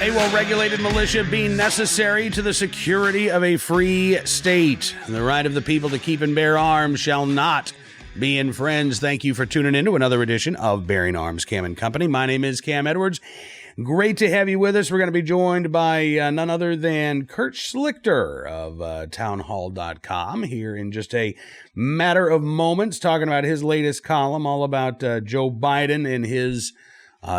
A well-regulated militia being necessary to the security of a free state. The right of the people to keep and bear arms shall not be infringed. Thank you for tuning in to another edition of Bearing Arms Cam and Company. My name is Cam Edwards. Great to have you with us. We're going to be joined by none other than Kurt Schlichter of townhall.com here in just a matter of moments, talking about his latest column all about Joe Biden and his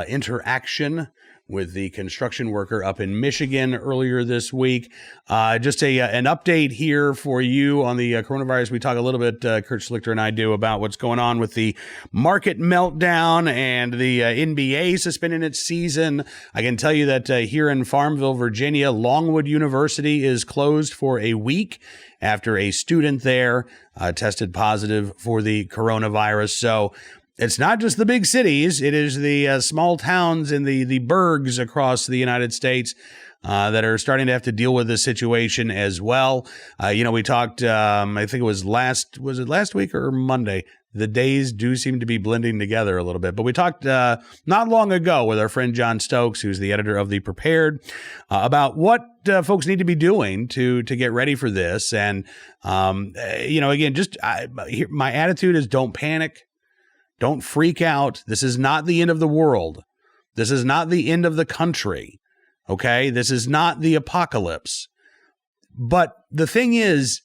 interaction with the construction worker up in Michigan earlier this week. Just an update here for you on the coronavirus. We talk a little bit, Kurt Schlichter and I do, about what's going on with the market meltdown and the NBA suspending its season. I can tell you that here in Farmville, Virginia, Longwood University is closed for a week after a student there tested positive for the coronavirus. So it's not just the big cities. It is the small towns in the burgs across the United States that are starting to have to deal with this situation as well. We talked, I think it was last week or Monday? The days do seem to be blending together a little bit. But we talked not long ago with our friend John Stokes, who's the editor of The Prepared, about what folks need to be doing to get ready for this. And, again, my attitude is don't panic. Don't freak out. This is not the end of the world. This is not the end of the country. Okay? This is not the apocalypse. But the thing is,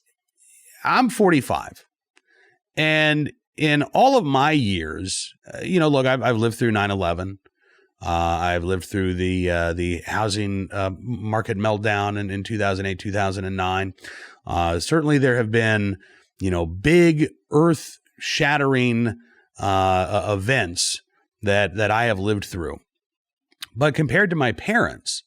I'm 45. And in all of my years, look, I've lived through 9/11. I've lived through the housing market meltdown in 2008, 2009. Certainly there have been, big earth-shattering events that I have lived through. But compared to my parents,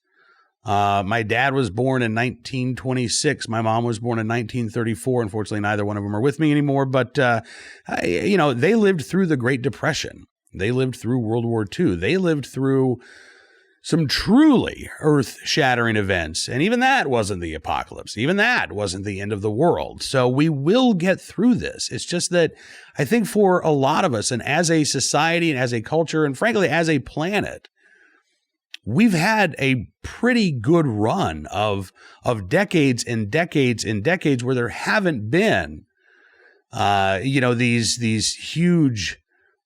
my dad was born in 1926. My mom was born in 1934. Unfortunately, neither one of them are with me anymore. But, they lived through the Great Depression. They lived through World War II. They lived through some truly earth-shattering events. And even that wasn't the apocalypse. Even that wasn't the end of the world. So we will get through this. It's just that I think for a lot of us, and as a society and as a culture, and frankly, as a planet, we've had a pretty good run of decades and decades and decades where there haven't been, these huge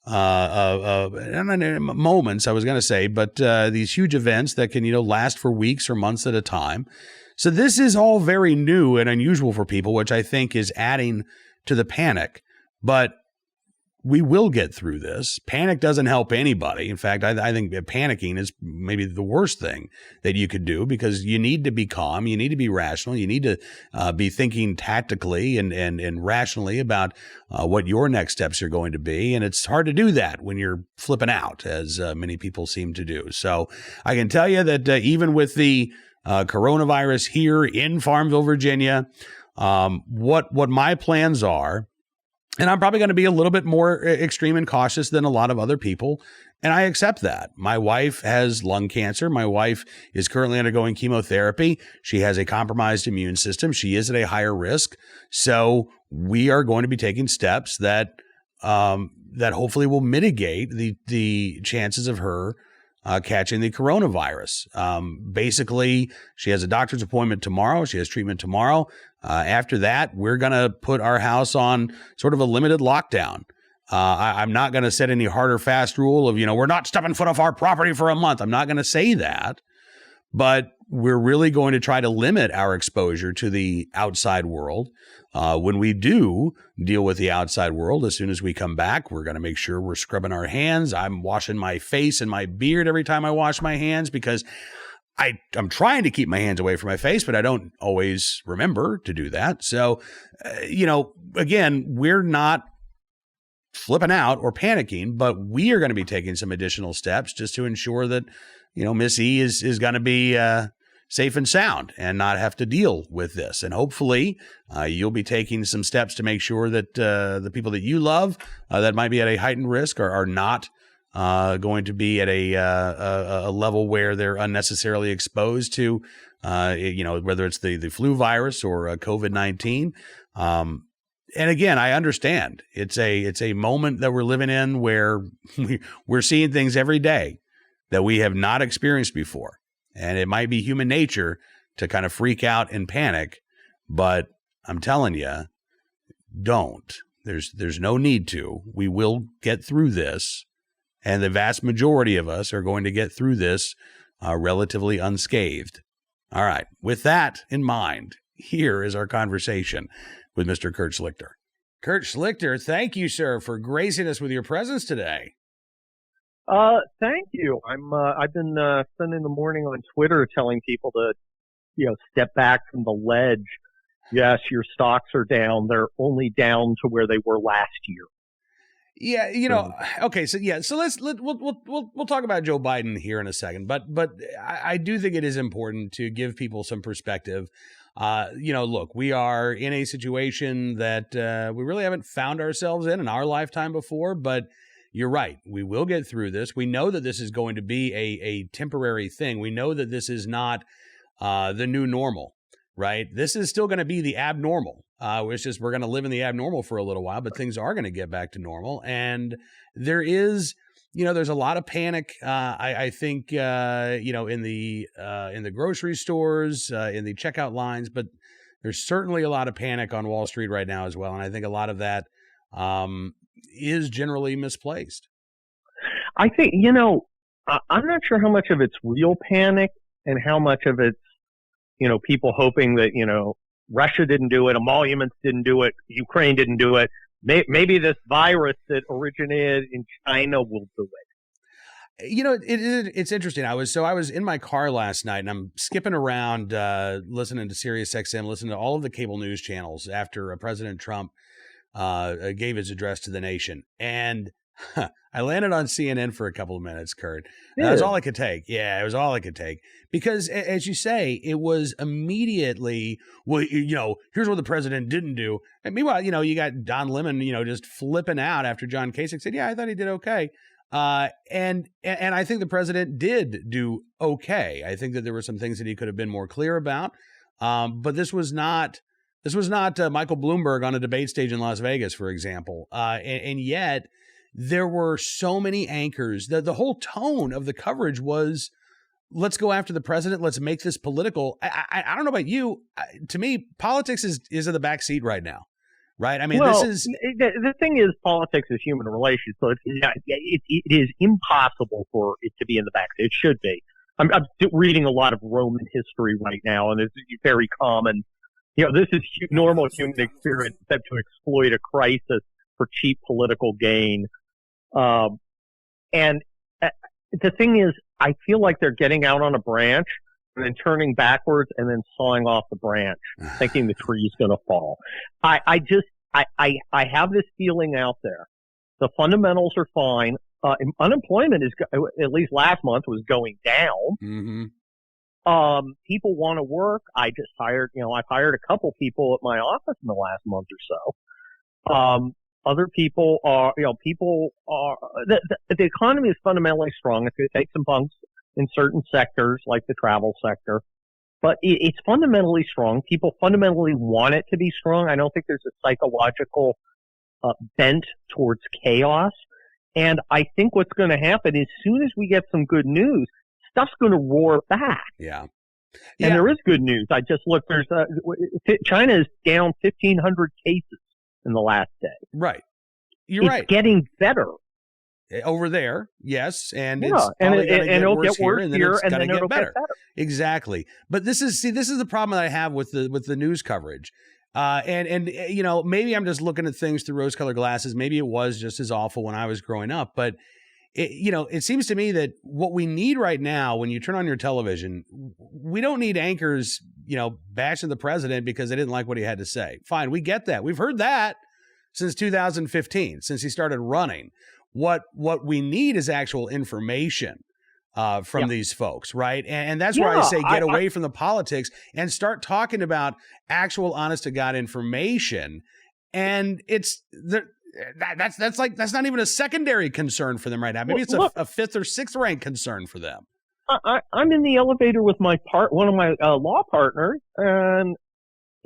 moments, I was going to say, but these huge events that can, last for weeks or months at a time. So this is all very new and unusual for people, which I think is adding to the panic. But we will get through this. Panic doesn't help anybody. In fact, I think panicking is maybe the worst thing that you could do, because you need to be calm. You need to be rational. You need to be thinking tactically and rationally about what your next steps are going to be. And it's hard to do that when you're flipping out, as many people seem to do. So I can tell you that even with the coronavirus here in Farmville, Virginia, what my plans are, and I'm probably going to be a little bit more extreme and cautious than a lot of other people. And I accept that. My wife has lung cancer. My wife is currently undergoing chemotherapy. She has a compromised immune system. She is at a higher risk. So we are going to be taking steps that hopefully will mitigate the chances of her catching the coronavirus. Basically, she has a doctor's appointment tomorrow. She has treatment tomorrow. After that, we're going to put our house on sort of a limited lockdown. I'm not going to set any hard or fast rule of, we're not stepping foot off our property for a month. I'm not going to say that, but we're really going to try to limit our exposure to the outside world. When we do deal with the outside world, as soon as we come back, we're going to make sure we're scrubbing our hands. I'm washing my face and my beard every time I wash my hands, because I'm trying to keep my hands away from my face, but I don't always remember to do that. So, again, we're not flipping out or panicking, but we are going to be taking some additional steps just to ensure that, Miss E is going to be safe and sound and not have to deal with this. And hopefully you'll be taking some steps to make sure that the people that you love that might be at a heightened risk are not going to be at a level where they're unnecessarily exposed to, whether it's the flu virus or COVID-19. And again, I understand it's a moment that we're living in where we're seeing things every day that we have not experienced before. And it might be human nature to kind of freak out and panic, but I'm telling you, don't. There's no need to. We will get through this, and the vast majority of us are going to get through this relatively unscathed. All right. With that in mind, here is our conversation with Mr. Kurt Schlichter. Kurt Schlichter, thank you, sir, for gracing us with your presence today. Thank you. I've been spending the morning on Twitter telling people to, step back from the ledge. Yes, your stocks are down. They're only down to where they were last year. Yeah, okay, so we'll talk about Joe Biden here in a second, but I do think it is important to give people some perspective. Look, we are in a situation that we really haven't found ourselves in our lifetime before, but you're right. We will get through this. We know that this is going to be a temporary thing. We know that this is not the new normal, right? This is still going to be the abnormal. It's just we're going to live in the abnormal for a little while, but things are going to get back to normal. And there is, there's a lot of panic. I think, in the grocery stores, in the checkout lines, but there's certainly a lot of panic on Wall Street right now as well. And I think a lot of that is generally misplaced. I think, I'm not sure how much of it's real panic and how much of it's, people hoping that, Russia didn't do it, emoluments didn't do it, Ukraine didn't do it. Maybe this virus that originated in China will do it. It's interesting. I was in my car last night and I'm skipping around, listening to Sirius XM, listening to all of the cable news channels after President Trump gave his address to the nation. And I landed on CNN for a couple of minutes, Kurt. That was all I could take. Yeah, it was all I could take. Because as you say, it was immediately, here's what the president didn't do. And meanwhile, you got Don Lemon, just flipping out after John Kasich said, yeah, I thought he did okay. And I think the president did do okay. I think that there were some things that he could have been more clear about. But this was not Michael Bloomberg on a debate stage in Las Vegas, for example. And yet there were so many anchors. The whole tone of the coverage was, let's go after the president. Let's make this political. I don't know about you. To me, politics is in the back seat right now. Right. I mean, the thing is, politics is human relations. So it is impossible for it to be in the back seat. It should be. I'm reading a lot of Roman history right now, and it's very common. This is normal human experience, except to exploit a crisis for cheap political gain. And the thing is, I feel like they're getting out on a branch and then turning backwards and then sawing off the branch, thinking the tree is going to fall. I have this feeling out there. The fundamentals are fine. Unemployment is, at least last month, was going down. Mm-hmm. People want to work. I've hired a couple people at my office in the last month or so. Other people are, the economy is fundamentally strong. It's going to take some bumps in certain sectors, like the travel sector, but it's fundamentally strong. People fundamentally want it to be strong. I don't think there's a psychological bent towards chaos. And I think what's going to happen is, as soon as we get some good news, stuff's going to roar back. Yeah. And there is good news. I just looked, China is down 1,500 cases in the last day. Right. You're right. It's getting better. Over there, yes, and yeah, it's probably going to get worse here, and then it's going to get better. Get better. Exactly. But this is the problem that I have with the news coverage. And maybe I'm just looking at things through rose-colored glasses. Maybe it was just as awful when I was growing up, but it seems to me that what we need right now, when you turn on your television, we don't need anchors, bashing the president because they didn't like what he had to say. Fine, we get that. We've heard that since 2015, since he started running. What we need is actual information from these folks, right? And that's where I say get away from the politics and start talking about actual, honest-to-God information. And that's not even a secondary concern for them right now. Maybe it's a fifth or sixth rank concern for them. I'm in the elevator with one of my law partners, and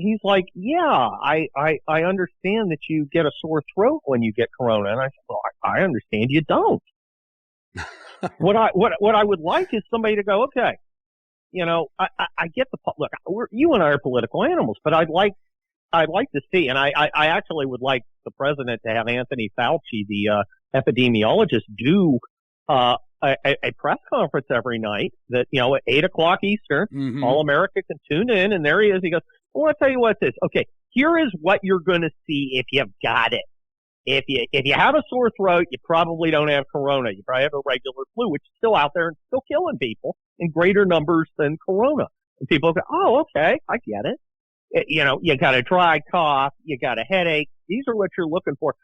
he's like, yeah, I understand that you get a sore throat when you get corona. And I said, well, I understand you don't. What I would like is somebody to go, okay, I get the look. You and I are political animals, but I'd like to see, and I actually would like the president to have Anthony Fauci, the epidemiologist, do a press conference every night that, at 8:00 Eastern, all America can tune in, and there he is. He goes, well, I'll tell you what this. Okay, here is what you're going to see if you've got it. If you have a sore throat, you probably don't have corona. You probably have a regular flu, which is still out there and still killing people in greater numbers than corona. And people go, oh, okay, I get it. You got a dry cough, you got a headache. These are what you're looking for.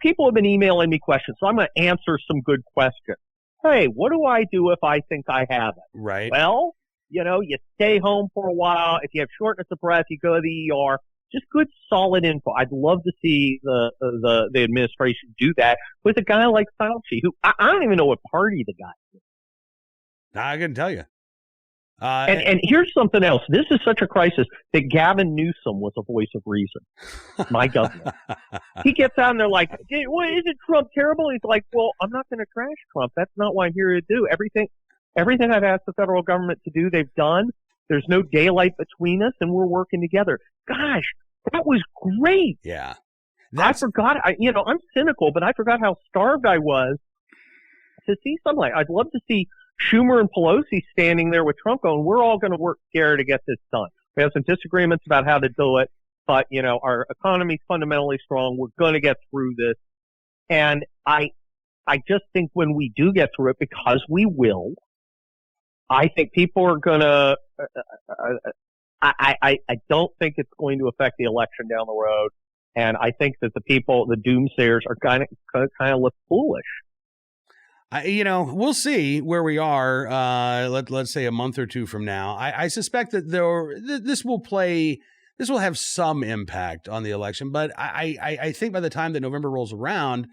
People have been emailing me questions, so I'm going to answer some good questions. Hey, what do I do if I think I have it? Right. Well, you stay home for a while. If you have shortness of breath, you go to the ER. Just good, solid info. I'd love to see the administration do that with a guy like Fauci, who I don't even know what party the guy is. I can tell you. And here's something else. This is such a crisis that Gavin Newsom was a voice of reason. My governor. He gets out and they're like, isn't Trump terrible? He's like, well, I'm not going to trash Trump. That's not what I'm here to do. Everything I've asked the federal government to do, they've done. There's no daylight between us, and we're working together. Gosh, that was great. Yeah. I forgot. I'm cynical, but I forgot how starved I was to see something like. I'd love to see Schumer and Pelosi standing there with Trump going, we're all going to work together to get this done. We have some disagreements about how to do it, but, our economy's fundamentally strong. We're going to get through this. And I just think when we do get through it, because we will, I think people are going to, I don't think it's going to affect the election down the road. And I think that the doomsayers are kind of look foolish. We'll see where we are. Let's say a month or two from now. I suspect that this will have some impact on the election, but I think by the time that November rolls around,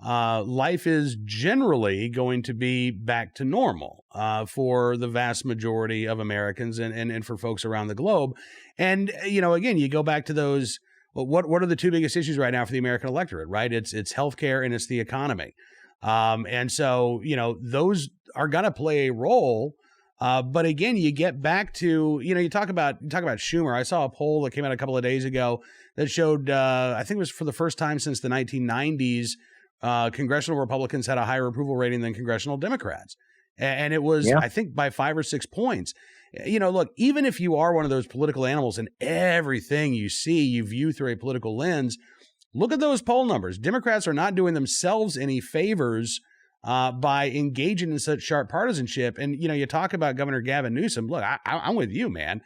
life is generally going to be back to normal for the vast majority of Americans and for folks around the globe. And again, you go back to those. What are the two biggest issues right now for the American electorate? Right, it's healthcare and it's the economy. And so, those are going to play a role. But again, you get back to, you talk about Schumer. I saw a poll that came out a couple of days ago that showed, I think it was for the first time since the 1990s, congressional Republicans had a higher approval rating than congressional Democrats. And it was, I think, by 5 or 6 points. Look, even if you are one of those political animals and everything you see, you view through a political lens, look at those poll numbers. Democrats are not doing themselves any favors by engaging in such sharp partisanship. And, you talk about Governor Gavin Newsom. Look, I'm with you, man.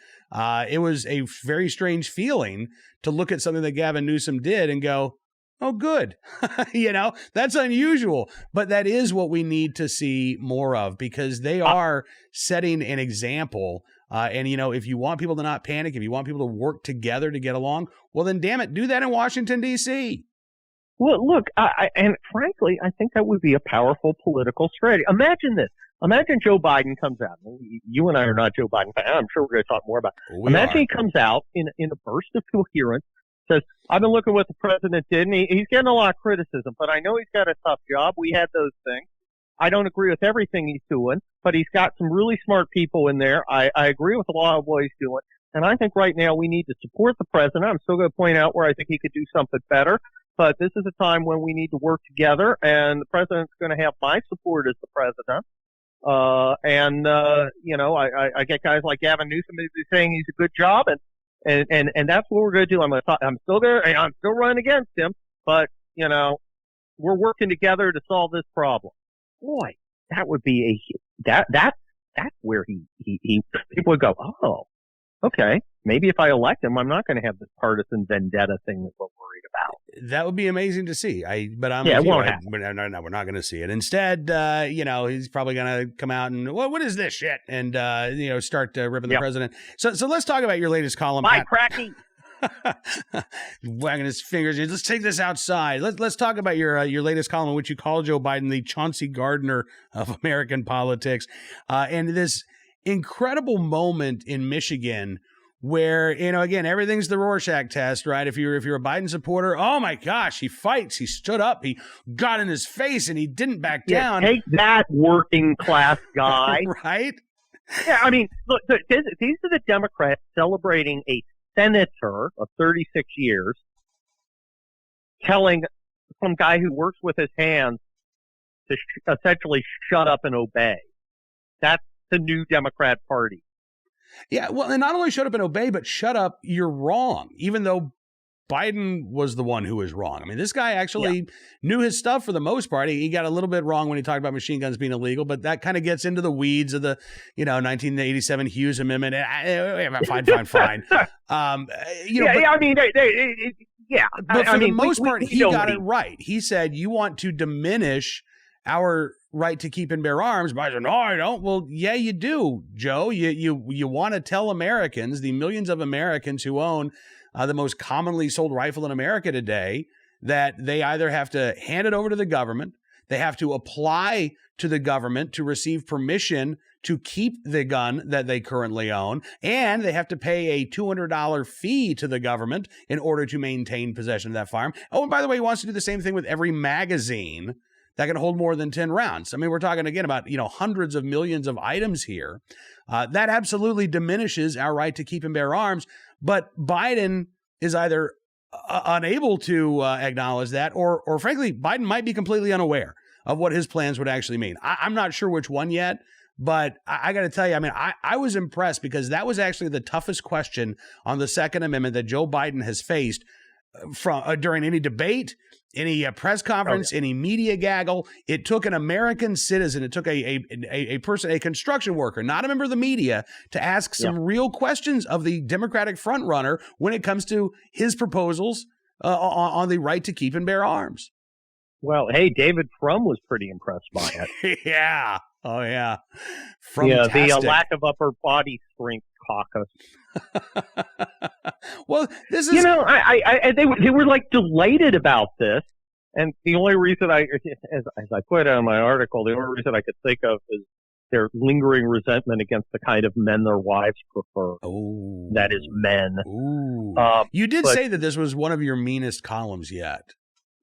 It was a very strange feeling to look at something that Gavin Newsom did and go, oh, good. That's unusual. But that is what we need to see more of, because they are setting an example. And, if you want people to not panic, if you want people to work together to get along, well, then, damn it, do that in Washington, D.C. Well, look, and frankly, I think that would be a powerful political strategy. Imagine this. Imagine Joe Biden comes out. You and I are not Joe Biden fans. I'm sure we're going to talk more about it. Imagine he comes out in a burst of coherence, says, I've been looking at what the president did, and he's getting a lot of criticism, but I know he's got a tough job. We had those things. I don't agree with everything he's doing, but he's got some really smart people in there. I agree with a lot of what he's doing. And I think right now we need to support the president. I'm still going to point out where I think he could do something better. But this is a time when we need to work together, and the president's going to have my support as the president. I get guys like Gavin Newsom saying he's a good job, and that's what we're going to do. I'm still running against him, but we're working together to solve this problem. Boy, that would be that's where he people would go, oh, okay, maybe if I elect him, I'm not going to have this partisan vendetta thing that we're worried about. That would be amazing to see. It won't happen. No, we're not going to see it. Instead, he's probably going to come out and, what is this shit? And, start ripping the president. So let's talk about your latest column. Bye, Cracky. Wagging his fingers. Let's take this outside. Let's talk about your latest column in which you call Joe Biden the Chauncey Gardner of American politics. And this incredible moment in Michigan where, again, everything's the Rorschach test, right? If you're a Biden supporter, oh my gosh, he fights, he stood up, he got in his face, and he didn't back down. Take that, working class guy. Right? Yeah, I mean, look, these are the Democrats celebrating a senator of 36 years telling some guy who works with his hands to essentially shut up and obey. That's the new Democrat Party. Yeah, well, and not only shut up and obey, but shut up, you're wrong, even though Biden was the one who was wrong. I mean, this guy actually knew his stuff for the most part. He got a little bit wrong when he talked about machine guns being illegal, but that kind of gets into the weeds of the, 1987 Hughes Amendment. Fine. I mean, But for the most part, he got it right. He said, you want to diminish our right to keep and bear arms. But I said, no, I don't. Well, yeah, you do, Joe. You want to tell Americans, the millions of Americans who own the most commonly sold rifle in America today, that they either have to hand it over to the government, they have to apply to the government to receive permission to keep the gun that they currently own, and they have to pay a $200 fee to the government in order to maintain possession of that firearm. Oh, and by the way, he wants to do the same thing with every magazine that can hold more than 10 rounds. I mean, we're talking again about, hundreds of millions of items here. That absolutely diminishes our right to keep and bear arms. But Biden is either unable to acknowledge that, or frankly, Biden might be completely unaware of what his plans would actually mean. I'm not sure which one yet, but I got to tell you, I mean, I was impressed because that was actually the toughest question on the Second Amendment that Joe Biden has faced from during any debate, any press conference, any media gaggle. It took an American citizen, it took a person, a construction worker, not a member of the media, to ask some real questions of the Democratic frontrunner when it comes to his proposals on the right to keep and bear arms. Well, hey, David Frum was pretty impressed by it. Yeah. Oh, yeah. The lack of upper body strength caucus. Well, this is, they were like delighted about this, and the only reason as I put in my article, the only reason I could think of is their lingering resentment against the kind of men their wives prefer. Oh, that is men. You did say that this was one of your meanest columns yet.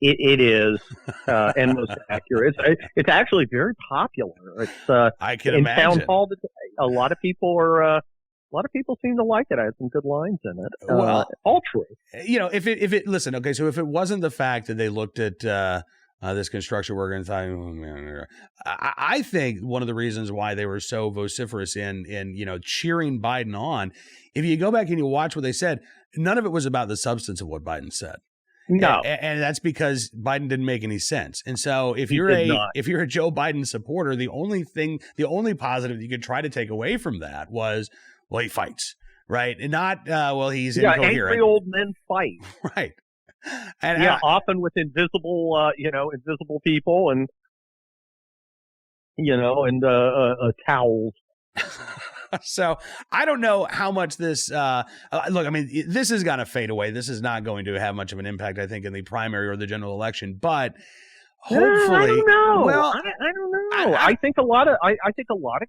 It is, and most accurate. It's actually very popular. It's I can in imagine. town hall today. A lot of people seem to like it. I had some good lines in it. Well, all true. If it listen, okay, so if it wasn't the fact that they looked at this construction worker and thought, oh, man, I think one of the reasons why they were so vociferous in cheering Biden on, if you go back and you watch what they said, none of it was about the substance of what Biden said. No, and that's because Biden didn't make any sense. And so if you're a Joe Biden supporter, the only positive you could try to take away from that was, well, he fights, right? And not, he's incoherent. Angry old men fight, right? And often with invisible people and towels. So I don't know how much this look, I mean, this is going to fade away. This is not going to have much of an impact, I think, in the primary or the general election, but hopefully, I don't know. Well, I don't know. I think a lot of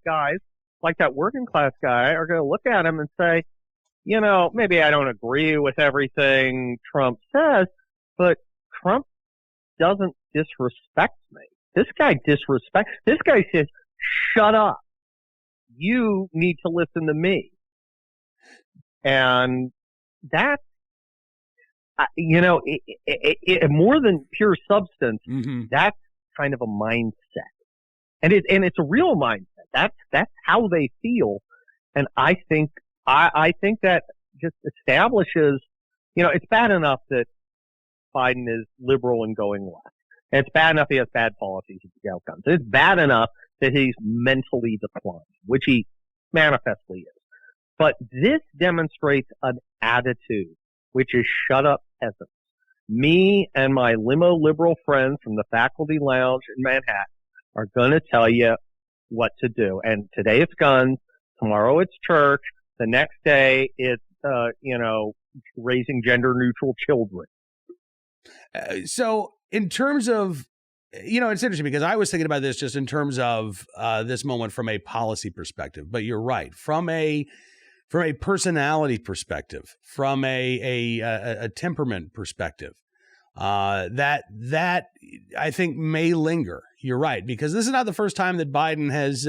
guys like that working class guy are going to look at him and say, maybe I don't agree with everything Trump says, but Trump doesn't disrespect me. This guy says, shut up. You need to listen to me. And that's, more than pure substance, that's kind of a mindset. And it's a real mindset. That's how they feel. And I think that just establishes, it's bad enough that Biden is liberal and going left. And it's bad enough he has bad policies at the outcomes. It's bad enough that he's mentally declining, which he manifestly is. But this demonstrates an attitude, which is shut up peasants. Me and my limo liberal friends from the faculty lounge in Manhattan are going to tell you what to do. And today it's guns. Tomorrow it's church. The next day it's, raising gender neutral children. So in terms of, it's interesting because I was thinking about this just in terms of this moment from a policy perspective, but you're right. From a from a personality perspective, from a temperament perspective, that I think may linger. You're right, because this is not the first time that Biden has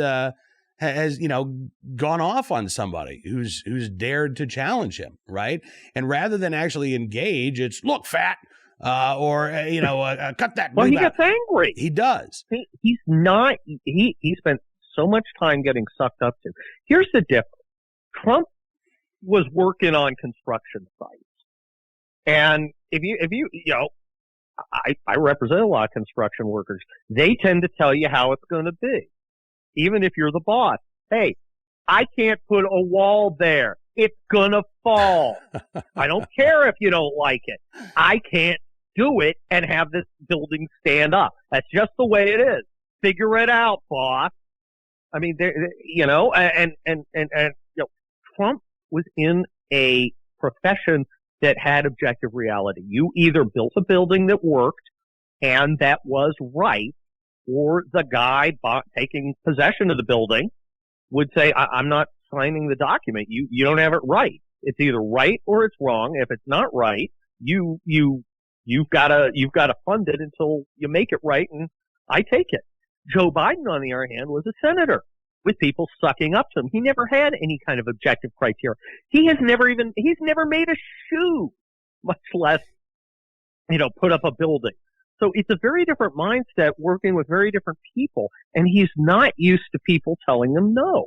gone off on somebody who's dared to challenge him, right? And rather than actually engage, it's look fat, or cut that. Well, he gets angry. He does. He's not. He spent so much time getting sucked up to. Here's the difference. Trump was working on construction sites, and if you I represent a lot of construction workers. They tend to tell you how it's going to be, even if you're the boss. Hey, I can't put a wall there. It's gonna fall. I don't care if you don't like it. I can't do it and have this building stand up. That's just the way it is. Figure it out, boss. I mean, Trump was in a profession that had objective reality. You either built a building that worked and that was right, or the guy taking possession of the building would say, I'm not signing the document. You don't have it right. It's either right or it's wrong. If it's not right, you've got to fund it until you make it right, and I take it. Joe Biden, on the other hand, was a senator with people sucking up to him. He never had any kind of objective criteria. He's never made a shoe, much less, put up a building. So it's a very different mindset working with very different people, and he's not used to people telling him no.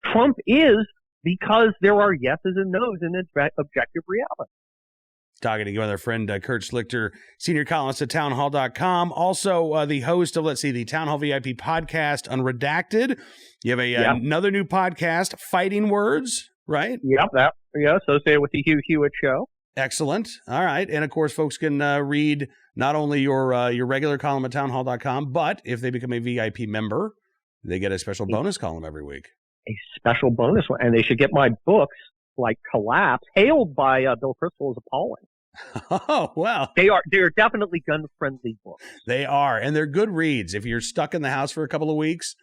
Trump is, because there are yeses and nos in objective reality. Talking to our friend Kurt Schlichter, senior columnist at townhall.com. Also the host of, the Town Hall VIP podcast, Unredacted. You have another new podcast, Fighting Words, right? Yep, associated with the Hugh Hewitt Show. Excellent. All right. And, of course, folks can read not only your regular column at townhall.com, but if they become a VIP member, they get a special bonus column every week. A special bonus one. And they should get my books, like Collapse, hailed by Bill Kristol as appalling. Oh, well. They're definitely gun-friendly books. They are, and they're good reads. If you're stuck in the house for a couple of weeks,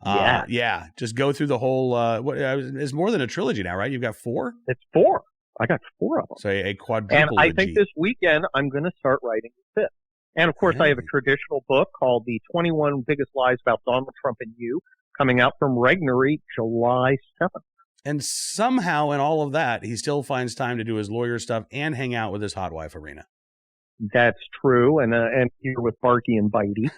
just go through the whole, it's more than a trilogy now, right? You've got 4? It's 4. I got 4 of them. So a quadruple. And I think this weekend I'm going to start writing the 5th. And, of course, I have a traditional book called The 21 Biggest Lies About Donald Trump and You, coming out from Regnery July 7th. And somehow in all of that, he still finds time to do his lawyer stuff and hang out with his hot wife, Arena. That's true. And here with Barky and Bitey,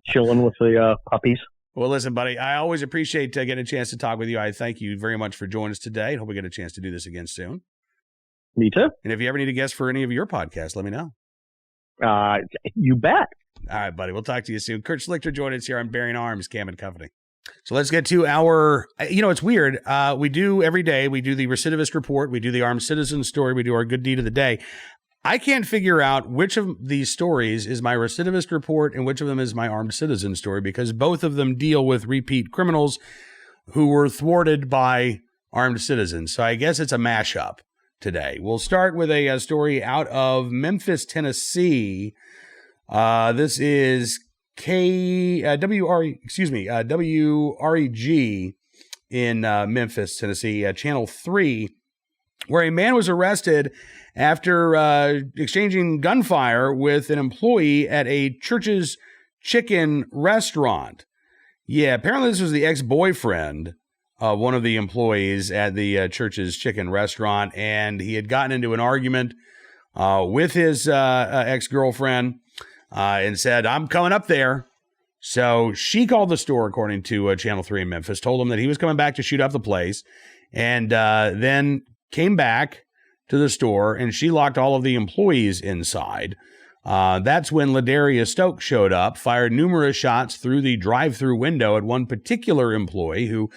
chilling with the puppies. Well, listen, buddy, I always appreciate getting a chance to talk with you. I thank you very much for joining us today. I hope we get a chance to do this again soon. Me too. And if you ever need a guest for any of your podcasts, let me know. You bet. All right, buddy. We'll talk to you soon. Kurt Schlichter joined us here on Bearing Arms, Cam and Company. So let's get to our, it's weird. We do every day, we do the recidivist report, we do the armed citizen story, we do our good deed of the day. I can't figure out which of these stories is my recidivist report and which of them is my armed citizen story, because both of them deal with repeat criminals who were thwarted by armed citizens. So I guess it's a mashup today. We'll start with a story out of Memphis, Tennessee. This is WREG in Memphis, Tennessee, Channel 3, where a man was arrested after exchanging gunfire with an employee at a Church's Chicken restaurant. Yeah, apparently this was the ex-boyfriend of one of the employees at the Church's Chicken restaurant, and he had gotten into an argument with his ex-girlfriend and said, I'm coming up there. So she called the store, according to Channel 3 in Memphis, told him that he was coming back to shoot up the place, and then came back to the store, and she locked all of the employees inside. That's when Ladarius Stokes showed up, fired numerous shots through the drive-through window at one particular employee who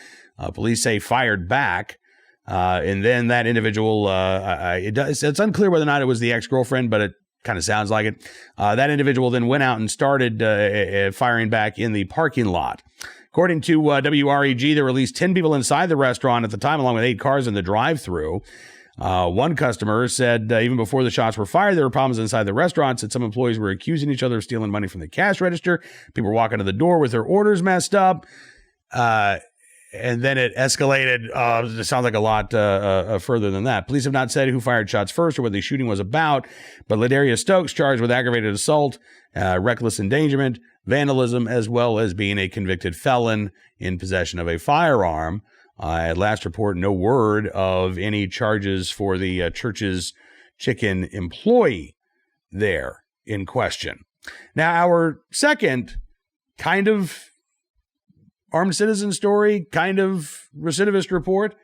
police say fired back. And then that individual, it's unclear whether or not it was the ex-girlfriend, but it kind of sounds like it. That individual then went out and started firing back in the parking lot. According to WREG, there were at least 10 people inside the restaurant at the time, along with 8 cars in the drive-thru. One customer said even before the shots were fired, there were problems inside the restaurant. Said some employees were accusing each other of stealing money from the cash register. People were walking to the door with their orders messed up. and then it escalated. It sounds like a lot further than that. Police have not said who fired shots first or what the shooting was about, but Ladarius Stokes charged with aggravated assault, reckless endangerment, vandalism, as well as being a convicted felon in possession of a firearm. At last report, no word of any charges for the church's chicken employee there in question. Now, our second kind of armed citizen story, kind of recidivist report,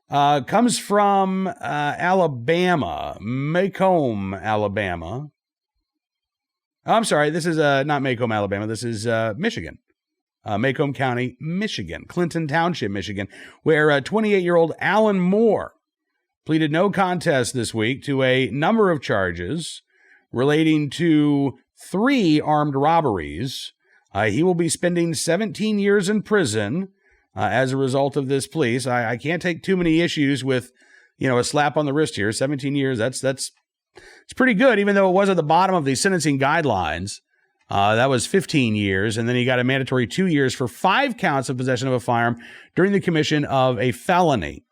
comes from Alabama, Macomb, Alabama. I'm sorry, this is not Macomb, Alabama. This is Michigan. Macomb County, Michigan, Clinton Township, Michigan, where 28-year-old Alan Moore pleaded no contest this week to a number of charges relating to 3 armed robberies. He will be spending 17 years in prison as a result of this plea. So I can't take too many issues with, a slap on the wrist here. 17 years, it's pretty good, even though it was at the bottom of the sentencing guidelines. That was 15 years, and then he got a mandatory 2 years for 5 counts of possession of a firearm during the commission of a felony.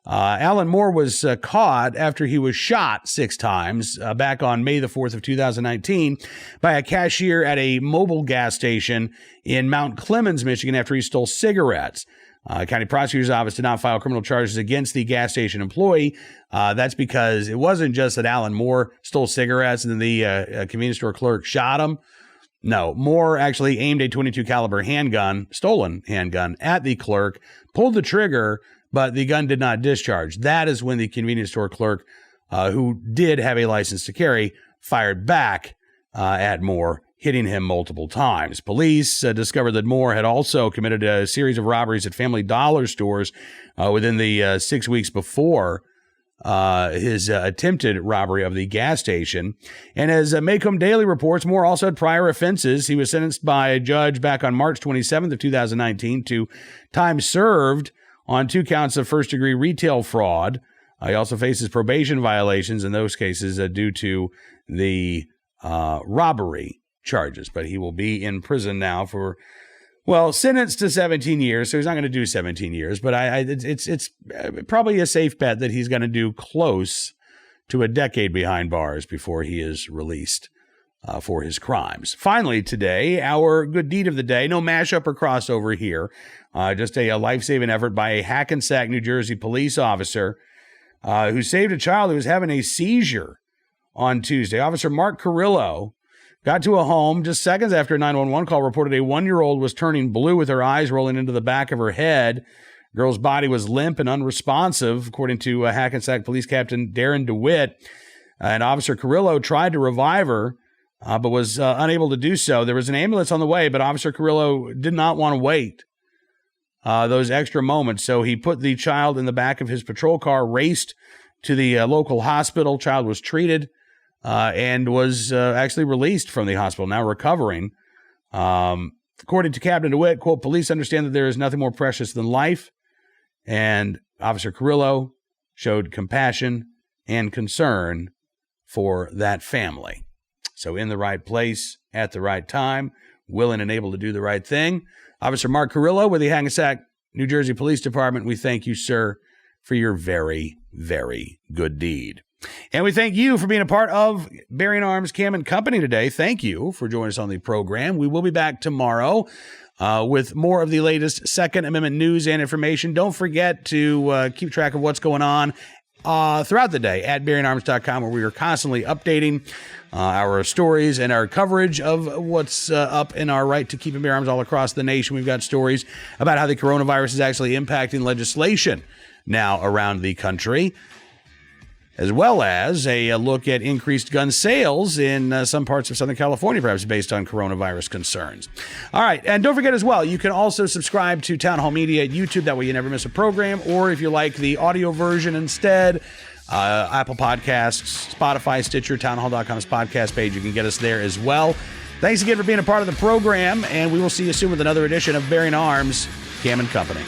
Alan Moore was caught after he was shot 6 times back on May the 4th of 2019 by a cashier at a mobile gas station in Mount Clemens, Michigan, after he stole cigarettes. County prosecutor's office did not file criminal charges against the gas station employee. That's because it wasn't just that Alan Moore stole cigarettes and then the convenience store clerk shot him. No, Moore actually aimed a .22 caliber stolen handgun at the clerk, pulled the trigger, but the gun did not discharge. That is when the convenience store clerk, who did have a license to carry, fired back at Moore, hitting him multiple times. Police discovered that Moore had also committed a series of robberies at Family Dollar stores within the 6 weeks before his attempted robbery of the gas station. And as Macomb Daily reports, Moore also had prior offenses. He was sentenced by a judge back on March 27th of 2019 to time served on 2 counts of first-degree retail fraud. He also faces probation violations in those cases due to the robbery charges. But he will be in prison now for, sentenced to 17 years, so he's not going to do 17 years. But it's probably a safe bet that he's going to do close to a decade behind bars before he is released for his crimes. Finally today, our good deed of the day. No mashup or crossover here. Just a life-saving effort by a Hackensack, New Jersey police officer who saved a child who was having a seizure on Tuesday. Officer Mark Carrillo got to a home just seconds after a 911 call reported a 1-year-old was turning blue with her eyes rolling into the back of her head. Girl's body was limp and unresponsive, according to Hackensack Police Captain Darren DeWitt. And Officer Carrillo tried to revive her, but was unable to do so. There was an ambulance on the way, but Officer Carrillo did not want to wait those extra moments. So he put the child in the back of his patrol car, raced to the local hospital. Child was treated and was actually released from the hospital, now recovering. According to Captain DeWitt, quote, police understand that there is nothing more precious than life. And Officer Carrillo showed compassion and concern for that family. So in the right place at the right time, willing and able to do the right thing. Officer Mark Carrillo with the Hackensack, New Jersey Police Department, we thank you, sir, for your very, very good deed. And we thank you for being a part of Bearing Arms Cam and Company today. Thank you for joining us on the program. We will be back tomorrow with more of the latest Second Amendment news and information. Don't forget to keep track of what's going on throughout the day at bearingarms.com, where we are constantly updating our stories and our coverage of what's up in our right to keep and bear arms all across the nation. We've got stories about how the coronavirus is actually impacting legislation now around the country, as well as a look at increased gun sales in some parts of Southern California, perhaps based on coronavirus concerns. All right, and don't forget as well, you can also subscribe to Town Hall Media at YouTube. That way you never miss a program. Or if you like the audio version instead, Apple Podcasts, Spotify, Stitcher, townhall.com's podcast page. You can get us there as well. Thanks again for being a part of the program, and we will see you soon with another edition of Bearing Arms, Cam and Company.